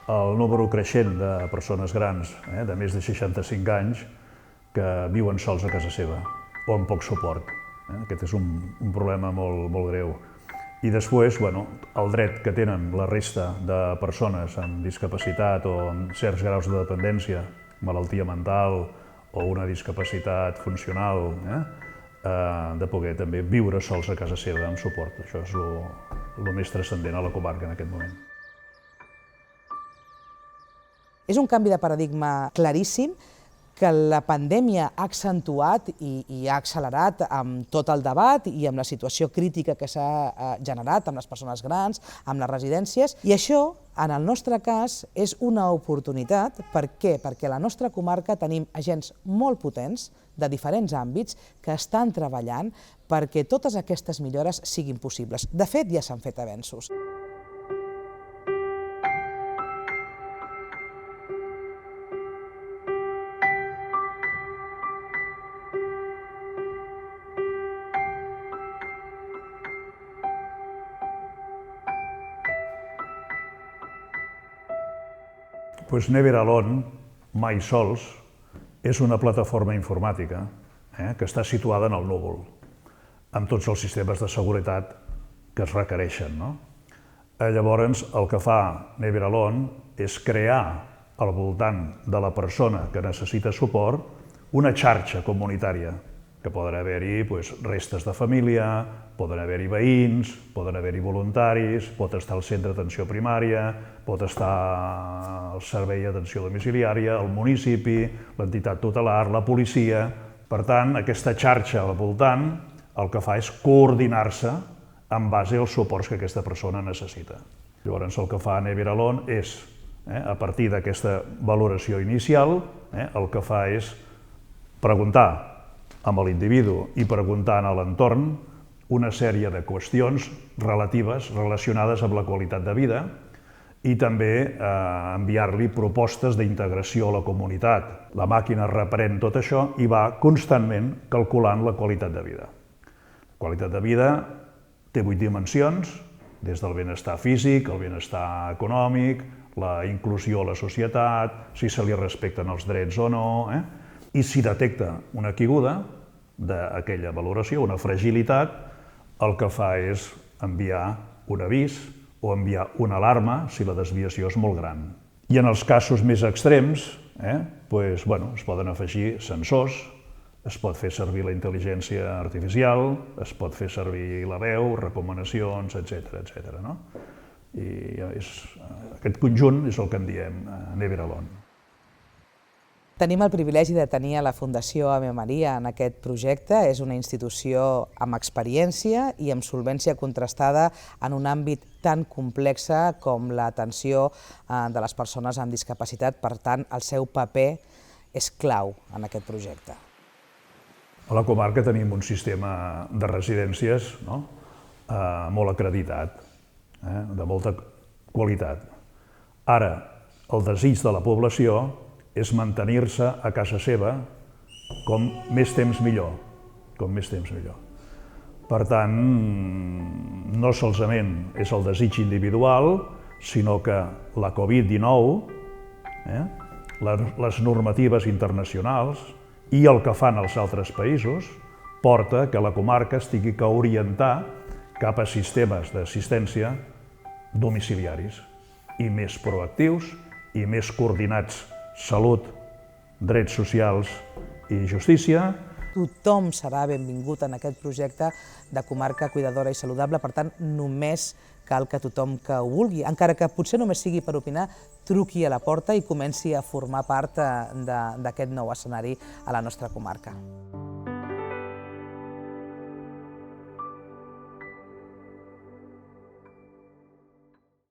el número creixent de persones grans de més de 65 anys que viuen sols a casa seva o amb poc suport. Aquest és un problema molt greu. I després, el dret que tenen la resta de persones amb discapacitat o amb certs graus de dependència, malaltia mental o una discapacitat funcional, de poder també viure sols a casa seva amb suport. Això és el més transcendent a la comarca en aquest moment. És un canvi de paradigma claríssim que la pandèmia ha accentuat i ha accelerat amb tot el debat i amb la situació crítica que s'ha generat amb les persones grans, amb les residències. I això, en el nostre cas, és una oportunitat. Per què? Perquè a la nostra comarca tenim agents molt potents de diferents àmbits que estan treballant perquè totes aquestes millores siguin possibles. De fet, ja s'han fet avenços. Never Alone, Mai Sols, és una plataforma informàtica que està situada en el núvol, amb tots els sistemes de seguretat que es requereixen. Llavors, el que fa Never Alone és crear al voltant de la persona que necessita suport una xarxa comunitària, que poden haver-hi restes de família, poden haver-hi veïns, poden haver-hi voluntaris, pot estar al centre d'atenció primària, pot estar al servei d'atenció domiciliària, el municipi, l'entitat tutelar, la policia. Per tant, aquesta xarxa al voltant el que fa és coordinar-se en base als suports que aquesta persona necessita. Llavors, el que fa Never Alone és, a partir d'aquesta valoració inicial, el que fa és preguntar amb l'individu i preguntant a l'entorn una sèrie de qüestions relacionades amb la qualitat de vida i també enviar-li propostes d'integració a la comunitat. La màquina reprèn tot això i va constantment calculant la qualitat de vida. La qualitat de vida té 8 dimensions, des del benestar físic, el benestar econòmic, la inclusió a la societat, si se li respecten els drets o no, i si detecta una caiguda d'aquella valoració, una fragilitat, el que fa és enviar un avís o enviar una alarma si la desviació és molt gran. I en els casos més extrems, es poden afegir sensors, es pot fer servir la intel·ligència artificial, es pot fer servir la veu, recomanacions, etc. I aquest conjunt és el que en diem Never Alone. Tenim el privilegi de tenir a la Fundació Ave Maria en aquest projecte. És una institució amb experiència i amb solvència contrastada en un àmbit tan complex com l'atenció de les persones amb discapacitat. Per tant, el seu paper és clau en aquest projecte. A la comarca tenim un sistema de residències molt acreditat, de molta qualitat. Ara, el desig de la població és mantenir-se a casa seva com més temps millor. Per tant, no solament és el desig individual, sinó que la Covid-19, les normatives internacionals i el que fan els altres països porta que la comarca es tingui que orientar cap a sistemes d'assistència domiciliaris i més proactius i més coordinats. Salut, drets socials i justícia. Tothom serà benvingut en aquest projecte de comarca cuidadora i saludable, per tant, només cal que tothom que ho vulgui, encara que potser només sigui per opinar, truqui a la porta i comenci a formar part d'aquest nou escenari a la nostra comarca.